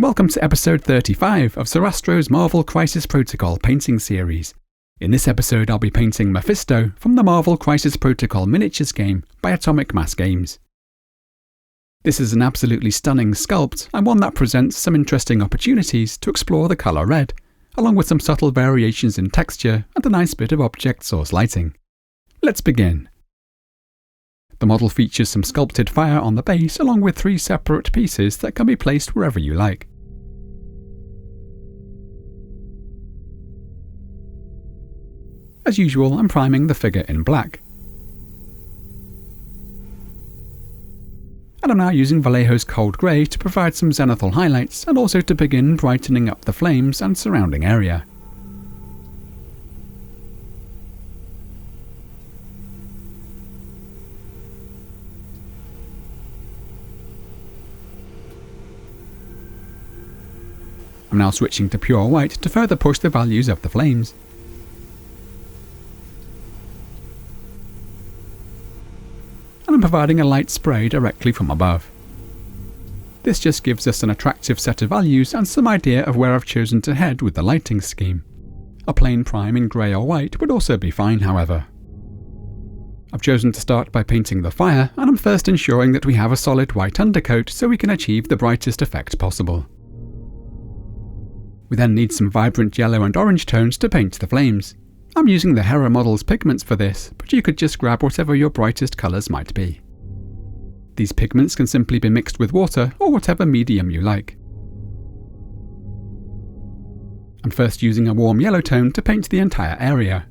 and welcome to episode 35 of Sarastro's Marvel Crisis Protocol painting series. In this episode I'll be painting Mephisto from the Marvel Crisis Protocol miniatures game by Atomic Mass Games. This is an absolutely stunning sculpt and one that presents some interesting opportunities to explore the colour red, along with some subtle variations in texture and a nice bit of object source lighting. Let's begin. The model features some sculpted fire on the base along with 3 separate pieces that can be placed wherever you like. As usual, I'm priming the figure in black. And I'm now using Vallejo's Cold Grey to provide some zenithal highlights and also to begin brightening up the flames and surrounding area. I'm now switching to pure white to further push the values of the flames. And I'm providing a light spray directly from above. This just gives us an attractive set of values and some idea of where I've chosen to head with the lighting scheme. A plain prime in grey or white would also be fine, however. I've chosen to start by painting the fire, and I'm first ensuring that we have a solid white undercoat so we can achieve the brightest effect possible. We then need some vibrant yellow and orange tones to paint the flames. I'm using the Hera model's pigments for this, but you could just grab whatever your brightest colours might be. These pigments can simply be mixed with water or whatever medium you like. I'm first using a warm yellow tone to paint the entire area.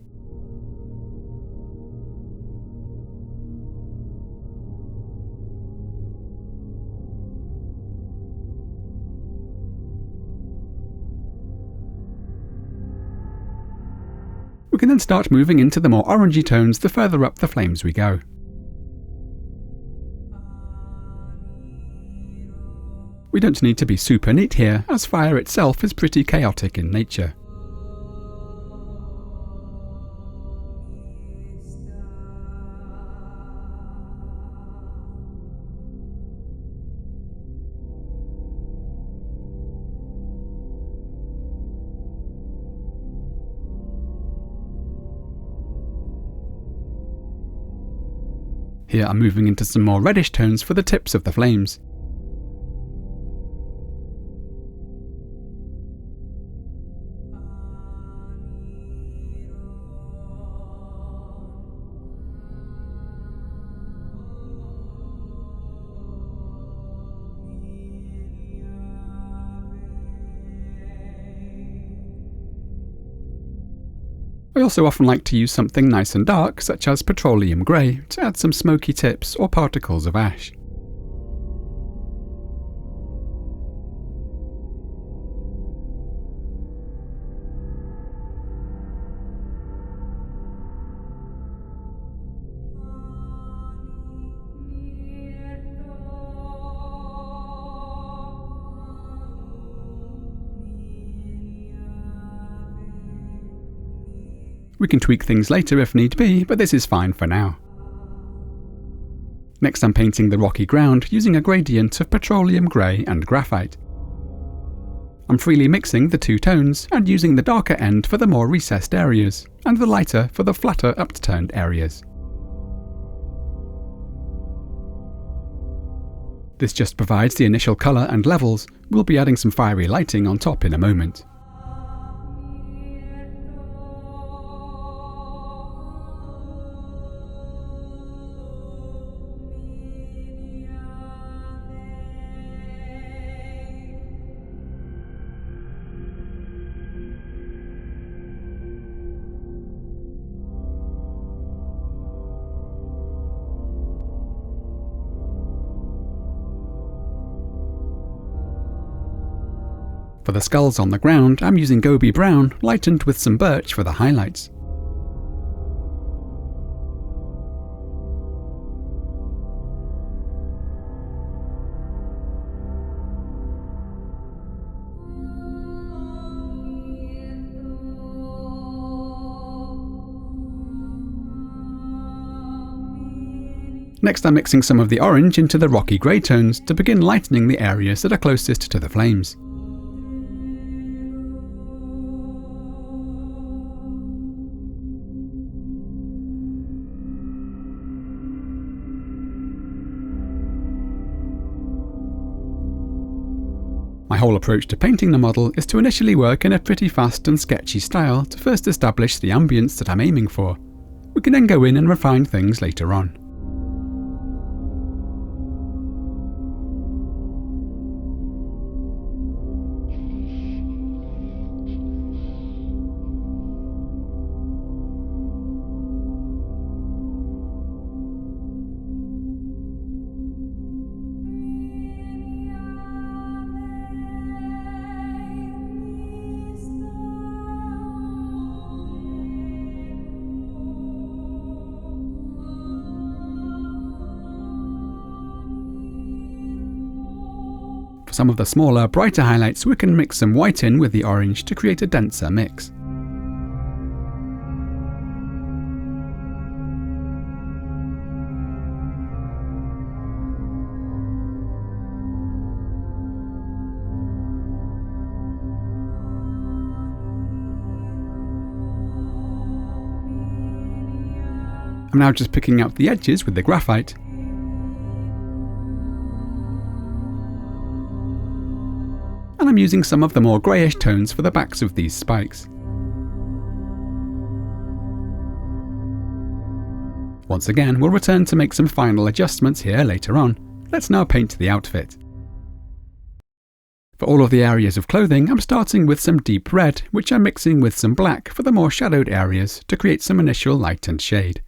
We can then start moving into the more orangey tones the further up the flames we go. We don't need to be super neat here, as fire itself is pretty chaotic in nature. Here I'm moving into some more reddish tones for the tips of the flames. I also often like to use something nice and dark, such as Petroleum Grey, to add some smoky tips or particles of ash. We can tweak things later if need be, but this is fine for now. Next I'm painting the rocky ground using a gradient of Petroleum Grey and Graphite. I'm freely mixing the 2 tones and using the darker end for the more recessed areas, and the lighter for the flatter upturned areas. This just provides the initial colour and levels. We'll be adding some fiery lighting on top in a moment. For the skulls on the ground, I'm using Gobi Brown, lightened with some Birch for the highlights. Next I'm mixing some of the orange into the rocky grey tones to begin lightening the areas that are closest to the flames. whole approach to painting the model is to initially work in a pretty fast and sketchy style to first establish the ambience that I'm aiming for. We can then go in and refine things later on. For some of the smaller, brighter highlights, we can mix some white in with the orange to create a denser mix. I'm now just picking out the edges with the graphite. And I'm using some of the more greyish tones for the backs of these spikes. Once again, we'll return to make some final adjustments here later on. Let's now paint the outfit. For all of the areas of clothing, I'm starting with some deep red, which I'm mixing with some black for the more shadowed areas to create some initial light and shade.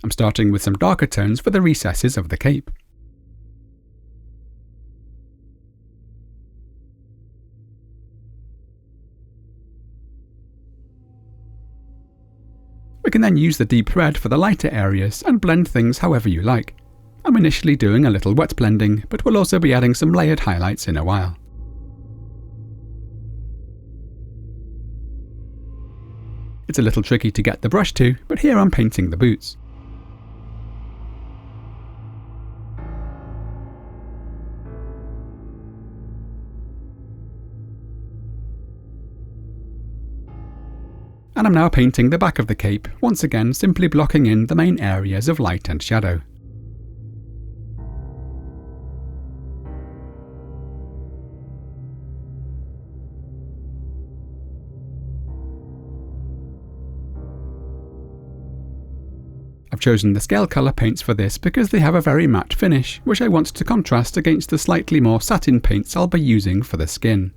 I'm starting with some darker tones for the recesses of the cape. We can then use the deep red for the lighter areas and blend things however you like. I'm initially doing a little wet blending, but we'll also be adding some layered highlights in a while. It's a little tricky to get the brush to, but here I'm painting the boots. And I'm now painting the back of the cape, once again simply blocking in the main areas of light and shadow. I've chosen the Scalecolor paints for this because they have a very matte finish, which I want to contrast against the slightly more satin paints I'll be using for the skin.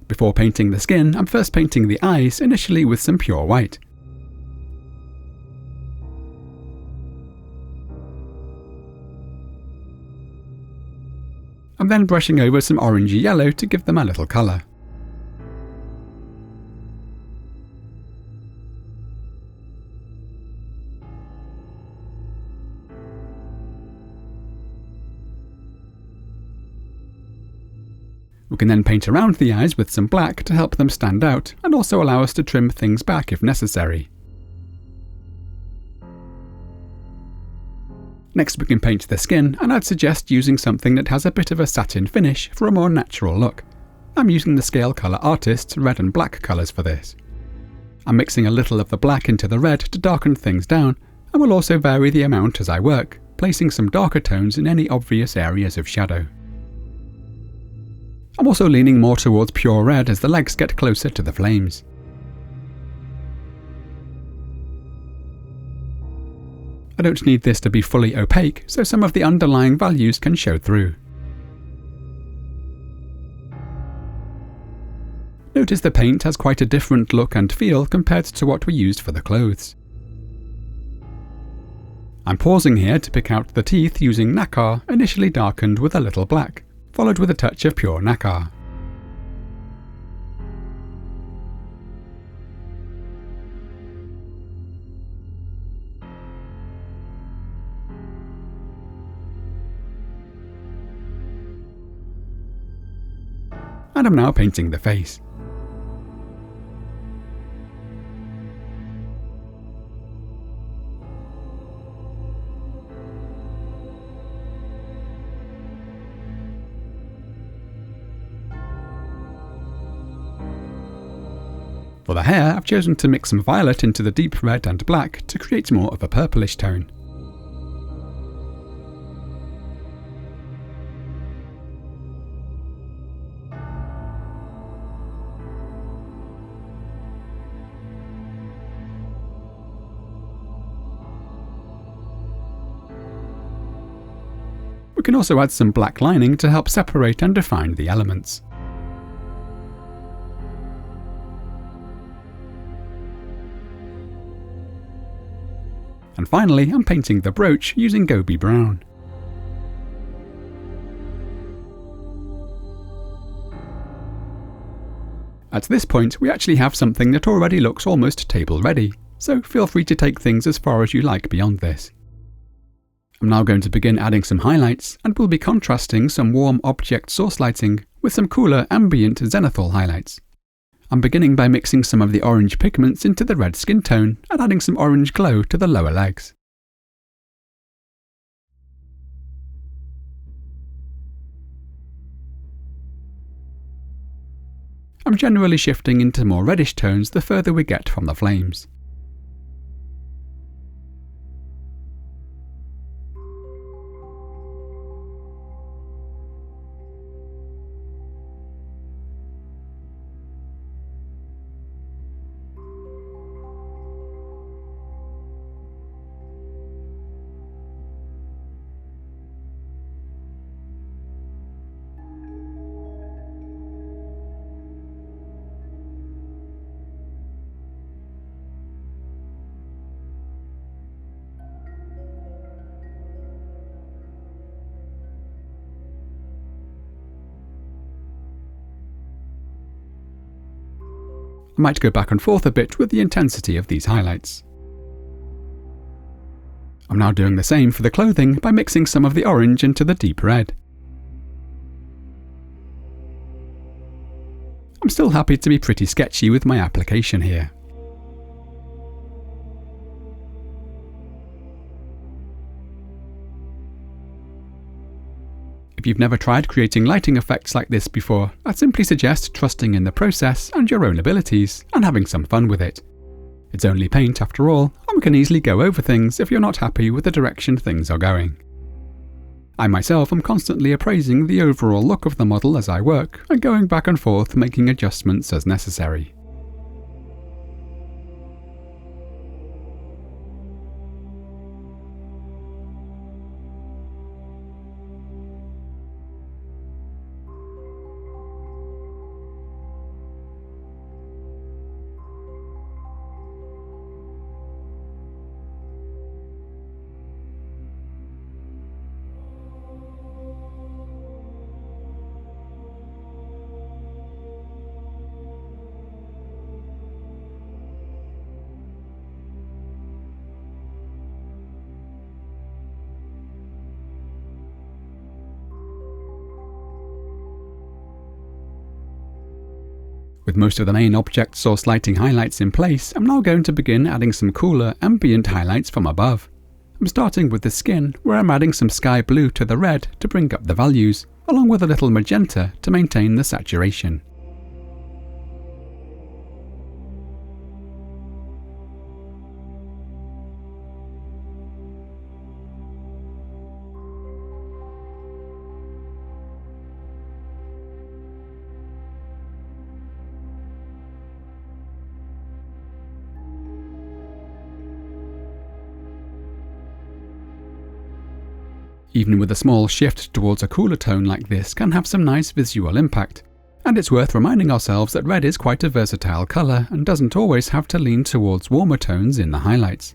Before painting the skin, I'm first painting the eyes, initially with some pure white. I'm then brushing over some orangey yellow to give them a little colour. We can then paint around the eyes with some black to help them stand out and also allow us to trim things back if necessary. Next we can paint the skin, and I'd suggest using something that has a bit of a satin finish for a more natural look. I'm using the Scalecolor Artist's red and black colours for this. I'm mixing a little of the black into the red to darken things down, and will also vary the amount as I work, placing some darker tones in any obvious areas of shadow. I'm also leaning more towards pure red as the legs get closer to the flames. I don't need this to be fully opaque, so some of the underlying values can show through. Notice the paint has quite a different look and feel compared to what we used for the clothes. I'm pausing here to pick out the teeth using nacre, initially darkened with a little black, followed with a touch of pure nacre. and I'm now painting the face. For the hair, I've chosen to mix some violet into the deep red and black to create more of a purplish tone. We can also add some black lining to help separate and define the elements. And finally, I'm painting the brooch using Gobi Brown. At this point, we actually have something that already looks almost table ready, so feel free to take things as far as you like beyond this. I'm now going to begin adding some highlights, and we'll be contrasting some warm object source lighting with some cooler ambient zenithal highlights. I'm beginning by mixing some of the orange pigments into the red skin tone and adding some orange glow to the lower legs. I'm generally shifting into more reddish tones the further we get from the flames. I might go back and forth a bit with the intensity of these highlights. I'm now doing the same for the clothing by mixing some of the orange into the deep red. I'm still happy to be pretty sketchy with my application here. If you've never tried creating lighting effects like this before, I'd simply suggest trusting in the process and your own abilities, and having some fun with it. It's only paint after all, and we can easily go over things if you're not happy with the direction things are going. I myself am constantly appraising the overall look of the model as I work, and going back and forth making adjustments as necessary. With most of the main object source lighting highlights in place, I'm now going to begin adding some cooler ambient highlights from above. I'm starting with the skin, where I'm adding some sky blue to the red to bring up the values, along with a little magenta to maintain the saturation. Even with a small shift towards a cooler tone like this can have some nice visual impact, and it's worth reminding ourselves that red is quite a versatile colour and doesn't always have to lean towards warmer tones in the highlights.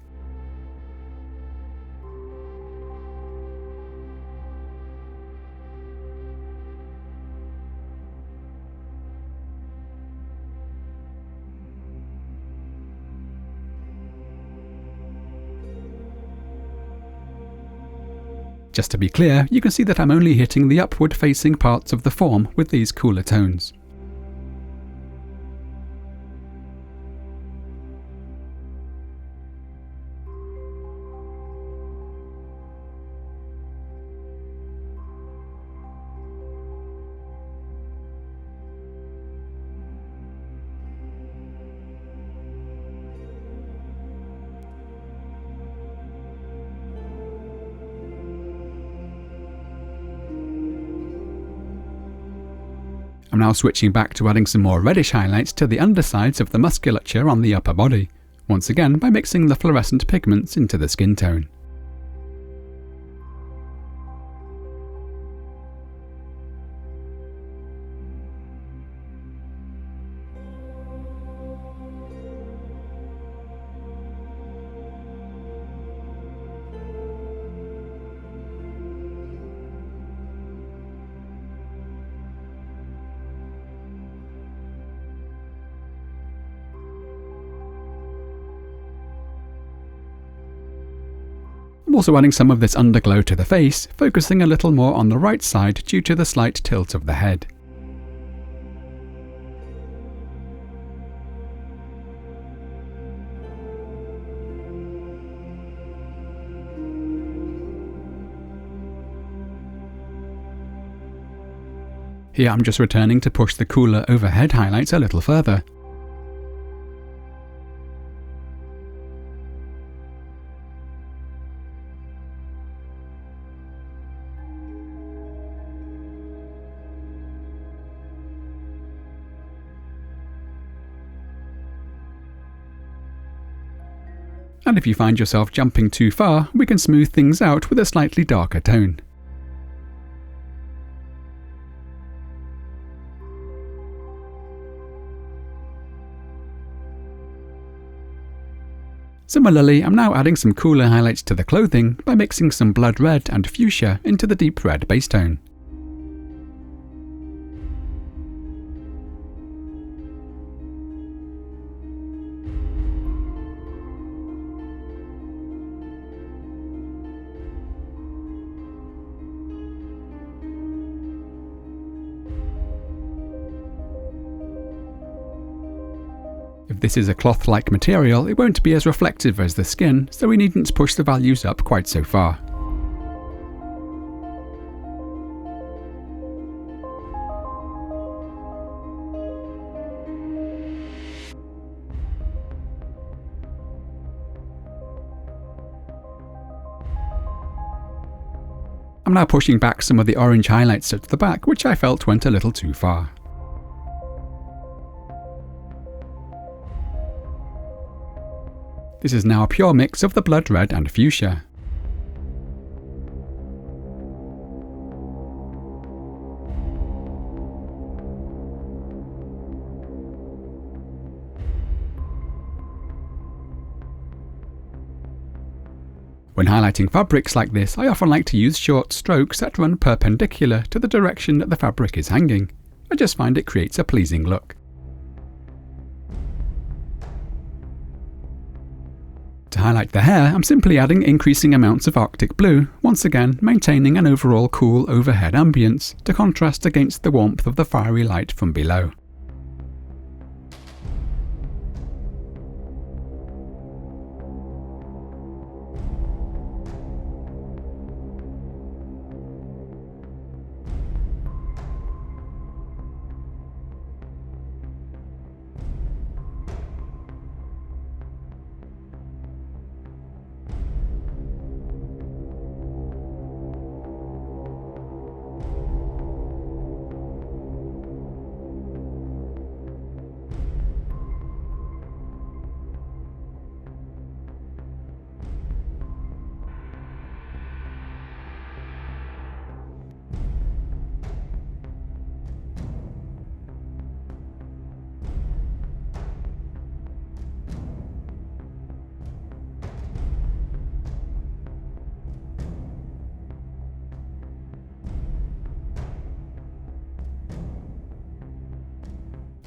Just to be clear, you can see that I'm only hitting the upward facing parts of the form with these cooler tones. I'm now switching back to adding some more reddish highlights to the undersides of the musculature on the upper body, once again by mixing the fluorescent pigments into the skin tone. I'm also adding some of this underglow to the face, focusing a little more on the right side due to the slight tilt of the head. Here I'm just returning to push the cooler overhead highlights a little further. And if you find yourself jumping too far, we can smooth things out with a slightly darker tone. Similarly, I'm now adding some cooler highlights to the clothing by mixing some blood red and fuchsia into the deep red base tone. If this is a cloth-like material, it won't be as reflective as the skin, so we needn't push the values up quite so far. I'm now pushing back some of the orange highlights at the back, which I felt went a little too far. This is now a pure mix of the blood red and fuchsia. When highlighting fabrics like this, I often like to use short strokes that run perpendicular to the direction that the fabric is hanging. I just find it creates a pleasing look. To highlight the hair, I'm simply adding increasing amounts of Arctic Blue, once again maintaining an overall cool overhead ambience to contrast against the warmth of the fiery light from below.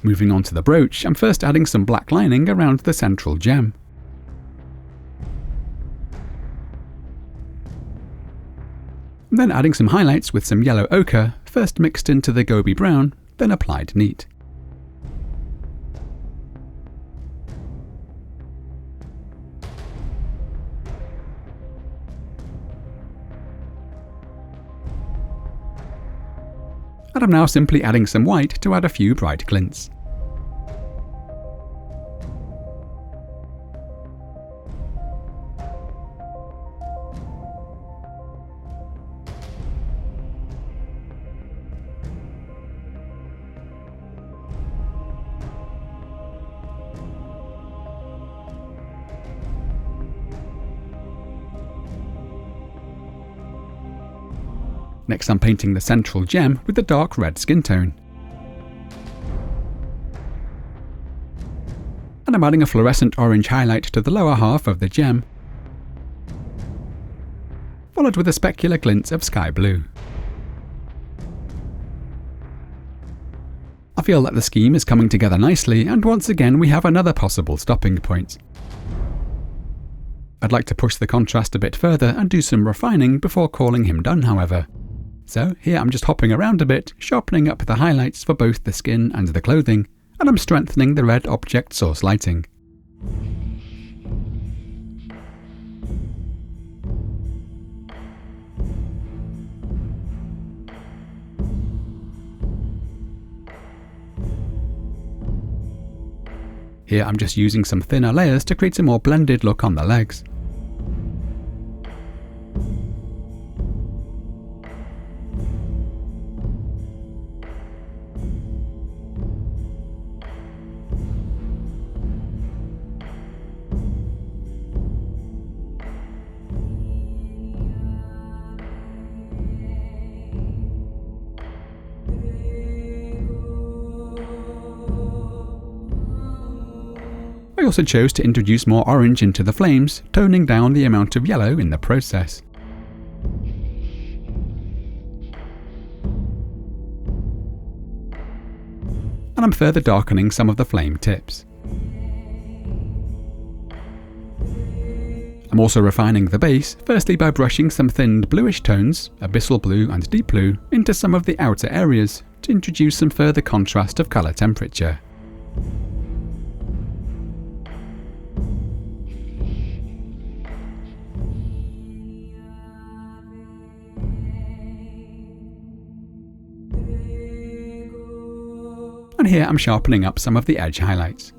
Moving on to the brooch, I'm first adding some black lining around the central gem. I'm then adding some highlights with some yellow ochre, first mixed into the Gobi Brown, then applied neat. And I'm now simply adding some white to add a few bright glints. Next I'm painting the central gem with the dark red skin tone. And I'm adding a fluorescent orange highlight to the lower half of the gem, followed with a specular glint of sky blue. I feel that the scheme is coming together nicely, and once again we have another possible stopping point. I'd like to push the contrast a bit further and do some refining before calling him done, however. So here I'm just hopping around a bit, sharpening up the highlights for both the skin and the clothing, and I'm strengthening the red object source lighting. Here I'm just using some thinner layers to create a more blended look on the legs. I also chose to introduce more orange into the flames, toning down the amount of yellow in the process. And I'm further darkening some of the flame tips. I'm also refining the base, firstly by brushing some thinned bluish tones, Abyssal Blue and Deep Blue, into some of the outer areas to introduce some further contrast of colour temperature. And here I'm sharpening up some of the edge highlights.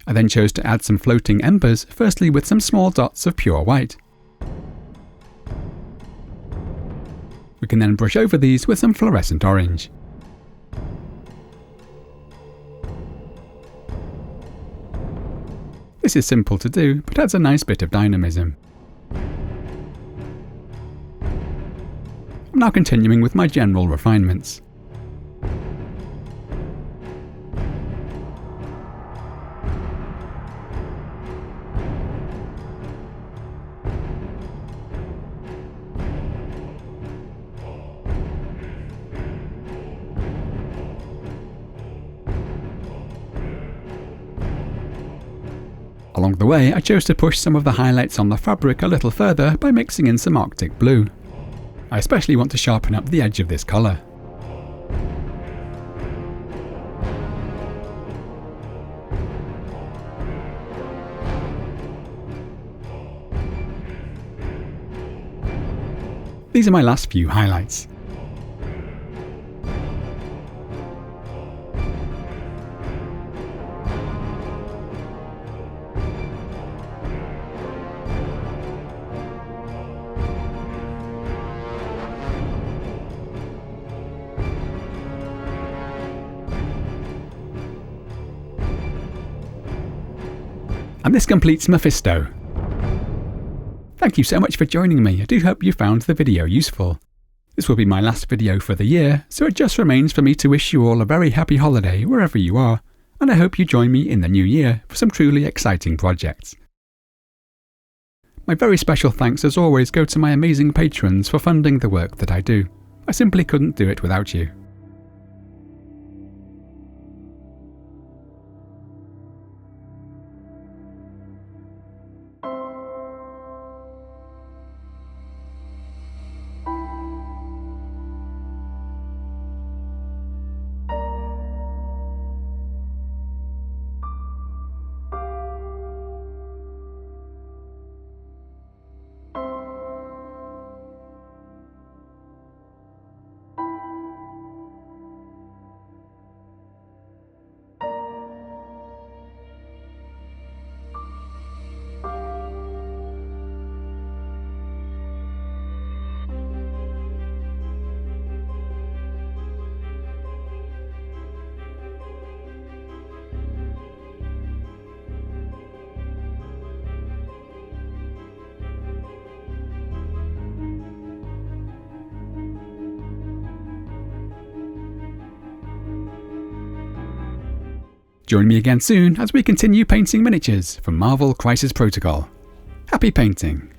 I then chose to add some floating embers, firstly with some small dots of pure white. We can then brush over these with some fluorescent orange. This is simple to do, but adds a nice bit of dynamism. I'm now continuing with my general refinements. Along the way, I chose to push some of the highlights on the fabric a little further by mixing in some Arctic Blue. I especially want to sharpen up the edge of this colour. These are my last few highlights. And this completes Mephisto. Thank you so much for joining me. I do hope you found the video useful. This will be my last video for the year, so it just remains for me to wish you all a very happy holiday wherever you are, and I hope you join me in the new year for some truly exciting projects. My very special thanks as always go to my amazing patrons for funding the work that I do. I simply couldn't do it without you. Join me again soon as we continue painting miniatures from Marvel Crisis Protocol. Happy painting!